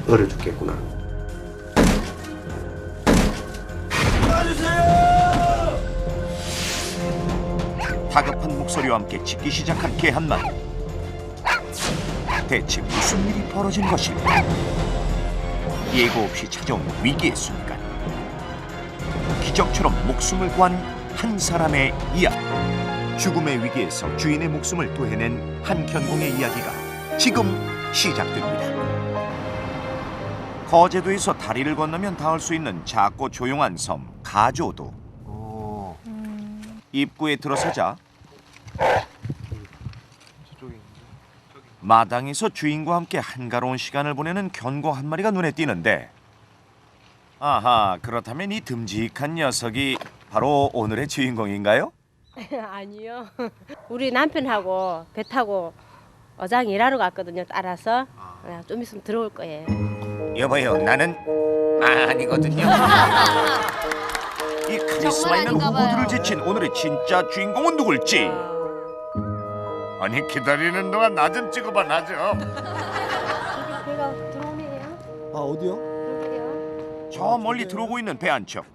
얼어 죽겠구나. 다급한 목소리와 함께 짖기 시작한 개 한 마리. 대체 무슨 일이 벌어진 것일까? 예고 없이 찾아온 위기의 순간. 기적처럼 목숨을 구한 한 사람의 이야기. 죽음의 위기에서 주인의 목숨을 도해낸 한 견공의 이야기가 지금 시작됩니다. 거제도에서 다리를 건너면 닿을 수 있는 작고 조용한 섬 가조도. 입구에 들어서자 마당에서 주인과 함께 한가로운 시간을 보내는 견고 한 마리가 눈에 띄는데, 아하, 그렇다면 이 듬직한 녀석이 바로 오늘의 주인공인가요? 아니요. 우리 남편하고 배 타고 어장 일하러 갔거든요. 따라서 좀 있으면 들어올 거예요. 여보요, 나는 아니거든요. 이 카리스마 있는 후보들을 제친 오늘의 진짜 주인공은 누굴지. 아니, 기다리는 동안 나 좀 찍어봐, 나 좀. 배가 들어오네요. 아, 어디요? 여기요. 저 멀리 들어오고 있는 배 한 척.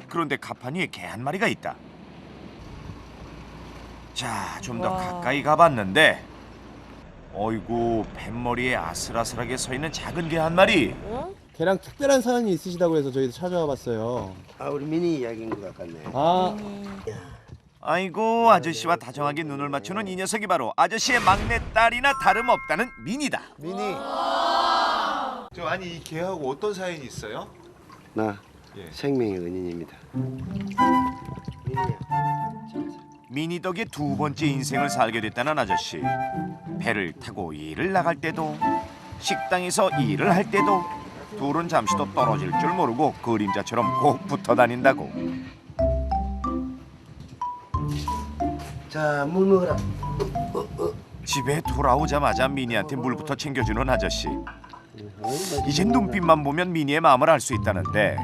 그런데 가판 위에 개 한 마리가 있다. 자, 좀 더 가까이 가봤는데, 어이구, 뱃머리에 아슬아슬하게 서 있는 작은 개 한 마리. 걔랑 특별한 사연이 있으시다고 해서 저희도 찾아와 봤어요. 아, 우리 미니 이야기인 것 같네. 아, 아이고, 아저씨와 다정하게 눈을 맞추는 이 녀석이 바로 아저씨의 막내딸이나 다름없다는 미니다. 미니. 아니 이 개하고 어떤 사연이 있어요? 나 예. 생명의 은인입니다. 미니야. 미니 덕에 두 번째 인생을 살게 됐다는 아저씨. 배를 타고 일을 나갈 때도, 식당에서 일을 할 때도 둘은 잠시도 떨어질 줄 모르고 그림자처럼 꼭 붙어 다닌다고. 자, 물 먹어라. 집에 돌아오자마자 미니한테 물부터 챙겨주는 아저씨. 이제 눈빛만 보면 미니의 마음을 알 수 있다는데,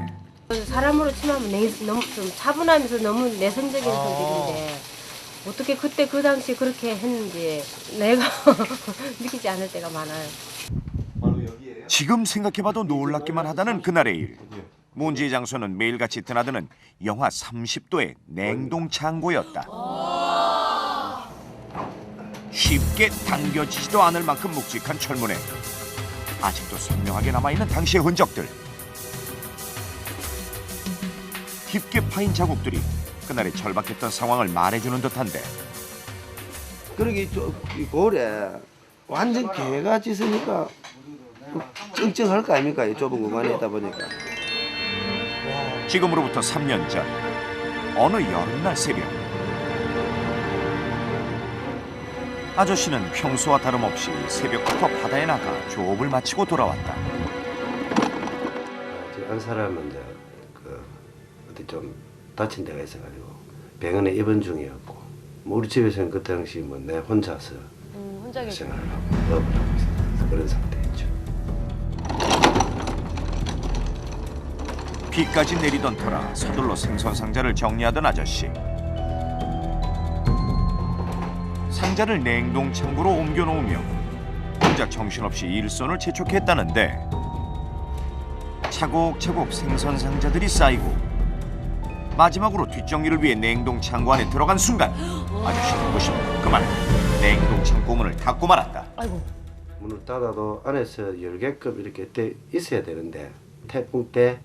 사람으로 치면 너무 좀 차분하면서 너무 내성적인 성격인데 어떻게 그때 그 당시 그렇게 했는지 내가 믿기지 않을 때가 많아요. 바로 여기에요? 지금 생각해봐도 놀랍기만 하다는 그날의 일. 문제의 장소는 매일같이 드나드는 영하 30도의 냉동 창고였다. 쉽게 당겨지지도 않을 만큼 묵직한 철문에 아직도 선명하게 남아있는 당시의 흔적들. 깊게 파인 자국들이 그날의 절박했던 상황을 말해주는 듯한데, 그러게 이 고래 완전 개가 짖으니까 찡찡할 거 아닙니까? 이 좁은 공간에 있다 보니까. 지금으로부터 3년 전 어느 여름날 새벽, 아저씨는 평소와 다름없이 새벽부터 바다에 나가 조업을 마치고 돌아왔다. 한 사람은 이제 어디 좀 다친 데가 있어가지고 병원에 입원 중이었고, 우리 집에서는 그 당시 내 혼자서 혼자 생활을 하고 업을 하고 있었던 그런 상태였죠. 비까지 내리던 터라 서둘러 생선 상자를 정리하던 아저씨. 상자를 냉동 창고로 옮겨놓으며 혼자 정신없이 일손을 재촉했다는데, 차곡차곡 생선 상자들이 쌓이고 마지막으로 뒷정리를 위해 냉동 창고 안에 들어간 순간 아저씨는 무심 그만 냉동 창고 문을 닫고 말았다. 문을 닫아도 안에서 열개급 이렇게 돼 있어야 되는데 태풍 때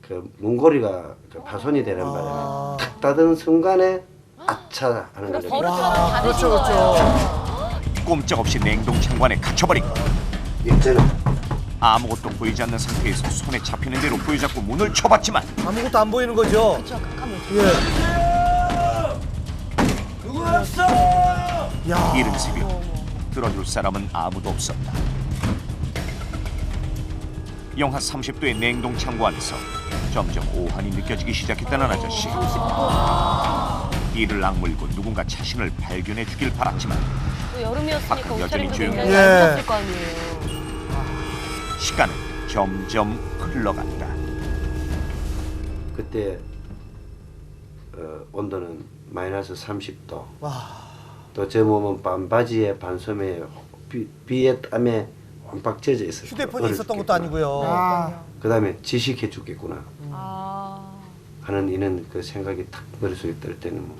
그 문고리가 파손이 되는 바람에 탁 닫은 순간에 아차 하는 거죠. 그렇죠, 그렇죠. 꼼짝없이 냉동 창고 안에 갇혀버린 것. 일제는 아무것도 보이지 않는 상태에서 손에 잡히는 대로 부여잡고 문을 쳐봤지만 아무것도 안 보이는 거죠? 그렇죠. 깜깜해. 예. 야, 이른 새벽 들어줄 사람은 아무도 없었다. 영하 30도의 냉동 창고 안에서 점점 오한이 느껴지기 시작했다는 아저씨. 이를 악물고 누군가 자신을 발견해 주길 바랐지만 또 여름이었으니까 밖은 옷차림도 여전히 조용해. 굉장히 예. 얇았을 거 아니에요. 시간은 점점 흘러간다. 그때 온도는 마이너스 30도. 또 제 몸은 반바지에 반소매에 비에 땀에 깜빡 젖어 있었고 휴대폰이 있었던 것도 아니고요. 그다음에 지식해 주겠구나 아. 하는 이런 그 생각이 탁 머릿속에 들 때는 뭐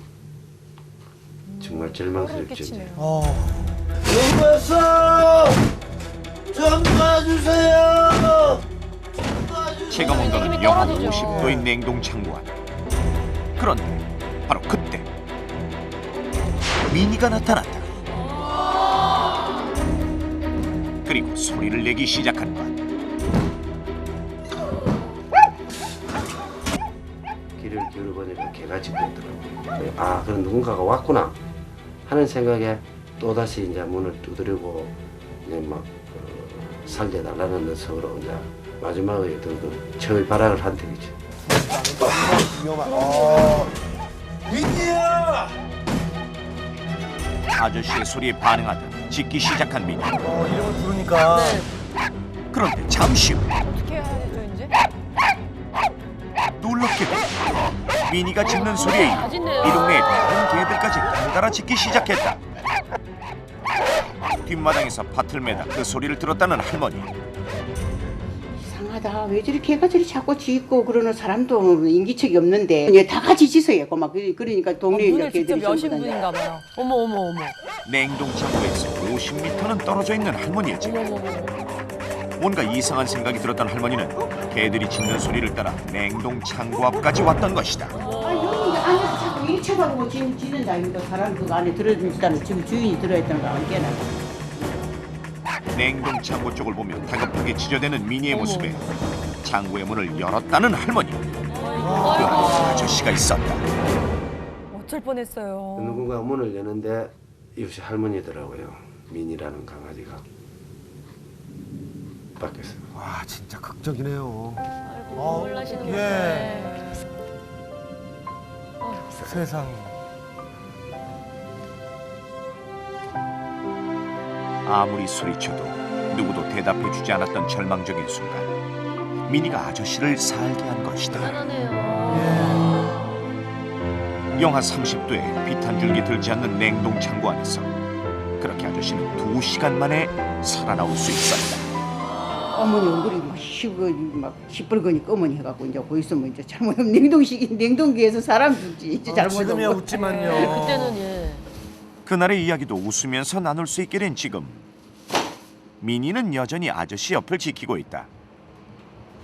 정말 절망스럽죠. 이제. 좀 도와주세요. 체감 온도는 영하 50도인 냉동 창고 안. 그런데 바로 그때 미니가 나타났다. 그리고 소리를 내기 시작한 것. 귀를 기울여보니까 개가 짖고 있더라고요. 아, 그럼 누군가가 왔구나 하는 생각에 또다시 이제 문을 두드리고 이제 막 살려달라는 녀석으로 이제 마지막에 그 철발악을 한 턱이죠. 민지야! 아저씨의 소리에 반응하듯 짖기 시작한 미니. 이름을 부르니까. 그런데 잠시 후 어떻게 해야 되죠 이제? 놀랍게도 미니가 짖는 소리에 다 짖네요. 이 동네의 다른 개들까지 덩달아 짖기 시작했다. 뒷마당에서 밭을 매다 그 소리를 들었다는 할머니. 이상하다. 왜 저렇게 개가 저리 자꾸 짖고 그러는 사람도 인기척이 없는데 얘 다 같이 짖어요. 막 그러니까 동네 눈을 직접 개들이 여신 전부 다 분인가 봐요. 어머 어머 어머. 냉동 창고에서 50m는 떨어져 있는 할머니의 집. 어머 어머. 뭔가 이상한 생각이 들었던 할머니는 개들이 짖는 소리를 따라 냉동 창고 앞까지 왔던 것이다. 여기 안에서 자꾸 일쳐가지고 짖는다. 이거 사람 그 안에 들어있다는 지금 주인이 들어있다는 거 안 깨나. 냉동 창고 쪽을 보며 다급하게 짖어대는 미니의 모습에 창고의 문을 열었다는 할머니. 그 안에 아저씨가 있었다. 어쩔 뻔했어요. 누군가 문을 여는데 이웃이 할머니더라고요. 민이라는 강아지가 밖에서. 와, 진짜 극적이네요. 아이고 놀라시는 예. 건데. 세상에. 아무리 소리쳐도 누구도 대답해주지 않았던 절망적인 순간 미니가 아저씨를 살게 한 것이다. 대단하네요. 영하 30도에 빛 한 줄기 들지 않는 냉동 창고 안에서 그렇게 아저씨는 2시간 만에 살아나올 수 있었다. 어머니 얼굴이 막 시뻘거니까 어머니 해갖고 이제 거기서 이제 잘못하면 냉동기에서 사람 죽지. 이제 지금이야 잘못하면. 웃지만요. 그때는 예. 그날의 이야기도 웃으면서 나눌 수 있게 된 지금 미니는 여전히 아저씨 옆을 지키고 있다.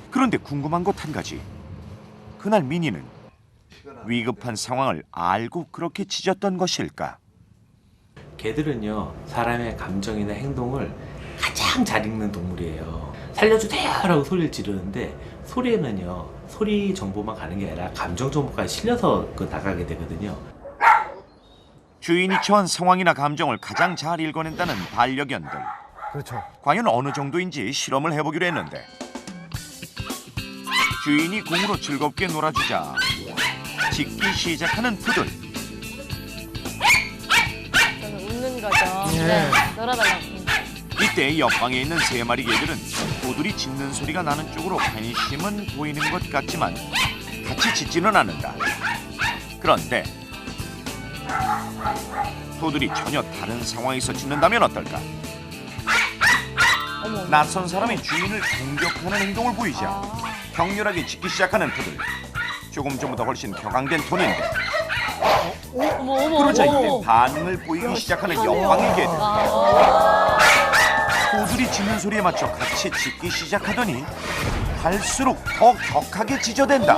그런데 궁금한 것 한 가지. 그날 미니는 위급한 상황을 알고 그렇게 짖었던 것일까? 개들은요 사람의 감정이나 행동을 가장 잘 읽는 동물이에요. 살려주세요라고 소리를 지르는데 소리에는요 소리 정보만 가는 게 아니라 감정 정보까지 실려서 나가게 되거든요. 주인이 처한 상황이나 감정을 가장 잘 읽어낸다는 반려견들. 그렇죠. 과연 어느 정도인지 실험을 해보기로 했는데 주인이 공으로 즐겁게 놀아주자 짖기 시작하는 푸들. 저는 웃는 거죠. 예. 네. 놀아달라고. 이때 옆방에 있는 3마리 개들은 푸들이 짖는 소리가 나는 쪽으로 관심은 보이는 것 같지만 같이 짖지는 않는다. 그런데 푸들이 전혀 다른 상황에서 짖는다면 어떨까? 어머. 낯선 사람이 주인을 공격하는 행동을 보이자 격렬하게 짖기 시작하는 푸들. 조금 전보다 훨씬 격앙된 톤인데 어머 어머. 그러자 어머. 이때 반응을 보이기 시작하는 옆방의 개들. 푸들이 짖는 소리에 맞춰 같이 짖기 시작하더니 갈수록 더 격하게 짖어댄다.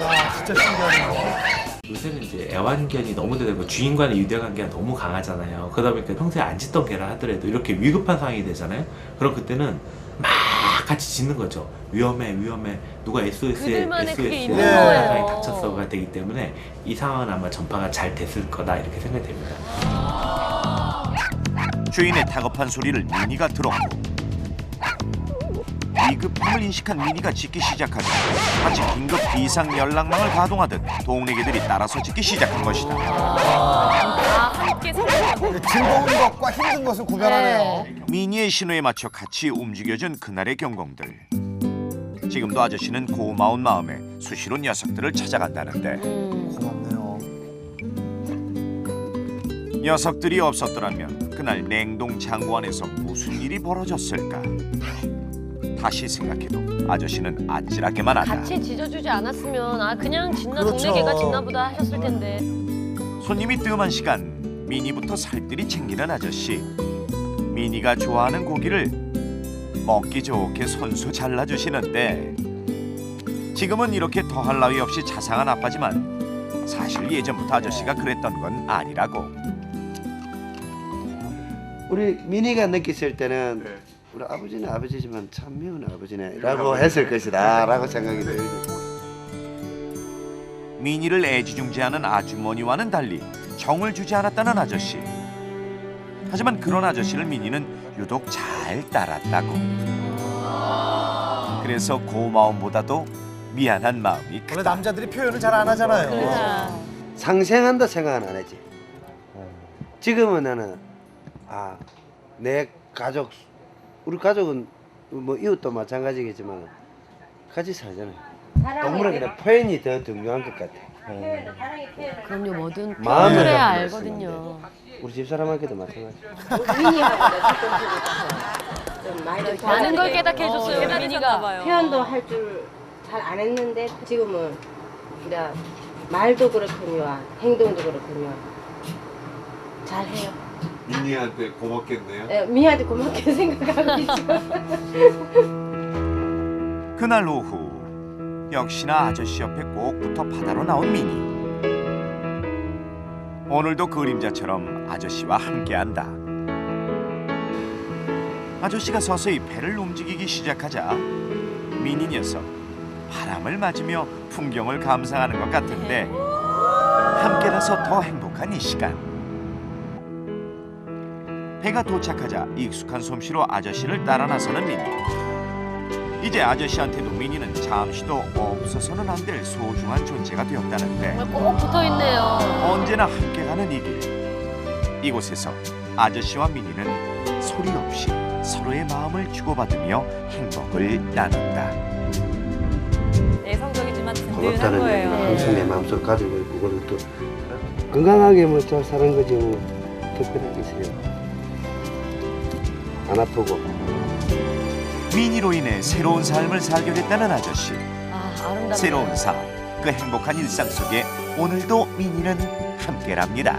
와, 진짜 신기하네요. 요새는 이제 애완견이 너무 되고 주인과의 유대관계가 너무 강하잖아요. 그러다 보니까 평소에 안 짖던 개를 하더라도 이렇게 위급한 상황이 되잖아요. 그럼 그때는 막 같이 짖는 거죠. 위험해 위험해 누가 그들만의 그게 SOS에 있는 거예요. 상황이 닥쳤어가 되기 때문에 이 상황은 아마 전파가 잘 됐을 거다 이렇게 생각이 됩니다. 주인의 다급한 소리를 미니가 들었고 위급함을 인식한 미니가 짖기 시작하자 마치 긴급 비상 연락망을 가동하듯 동네 개들이 따라서 짖기 시작한 것이다. 함께 살아요. 즐거운 것과 힘든 것을 구별하네요. 미니의 신호에 맞춰 같이 움직여준 그날의 경공들. 지금도 아저씨는 고마운 마음에 수시로 녀석들을 찾아간다는데 고맙네요. 녀석들이 없었더라면 그날 냉동 창고 안에서 무슨 일이 벌어졌을까? 다시 생각해도 아저씨는 아찔하게만 하다. 같이 짖어주지 않았으면 그냥 짖나 그렇죠. 동네 개가 짖나 보다 하셨을 텐데. 손님이 뜸한 시간 미니부터 살뜰히 챙기는 아저씨. 미니가 좋아하는 고기를 먹기 좋게 손수 잘라주시는데 지금은 이렇게 더할 나위 없이 자상한 아빠지만 사실 예전부터 아저씨가 그랬던 건 아니라고. 우리 미니가 느꼈을 때는 네. 우리 아버지는 아버지지만 참 미운 아버지네라고 했을 것이다라고 생각이 들죠. 미니를 애지중지하는 아주머니와는 달리 정을 주지 않았다는 아저씨. 하지만 그런 아저씨를 미니는 유독 잘 따랐다고. 그래서 고마움보다도 미안한 마음이 원래 크다. 남자들이 표현을 잘 안 하잖아요. 그렇죠. 상생한다 생각은 안 하지. 지금은 나는 내 가족, 우리 가족은 뭐 이웃도 마찬가지겠지만 같이 살잖아요. 동물은 그냥 표현이 더 중요한 것 같아. 그럼요, 뭐든 마음을 표현을 해야 갖고 알거든요. 우리 집사람한테도 마찬가지. 좀 많이 많은 걸 깨닫게 해줬어요, 우리 미니가. 표현도 할 줄 잘 안 했는데 지금은 이제 말도 그렇군요, 행동도 그렇군요. 잘해요. 미니한테 고맙겠네요. 예, 미아도 고맙게 생각하고 있죠. 그날 오후 역시나 아저씨 옆에 꼭 붙어 바다로 나온 미니. 오늘도 그림자처럼 아저씨와 함께한다. 아저씨가 서서히 배를 움직이기 시작하자 미니 녀석 바람을 맞으며 풍경을 감상하는 것 같은데 함께라서 더 행복한 이 시간. 배가 도착하자 익숙한 솜씨로 아저씨를 따라 나서는 미니. 이제 아저씨한테도 미니는 잠시도 없어서는 안 될 소중한 존재가 되었다는데 꼭 붙어있네요. 언제나 함께 가는 이 길. 이곳에서 아저씨와 미니는 소리 없이 서로의 마음을 주고받으며 행복을 나눈다. 내성적이지만 든든한 고맙다는 거예요. 항상 내 마음속 가지고 있고 그걸 또 건강하게 뭐 잘 사는 거지 뭐 특별한 게 있어요. 안 아프고. 미니로 인해 새로운 삶을 살게 됐다는 아저씨. 아름답네요. 새로운 삶, 그 행복한 일상 속에 오늘도 미니는 함께랍니다.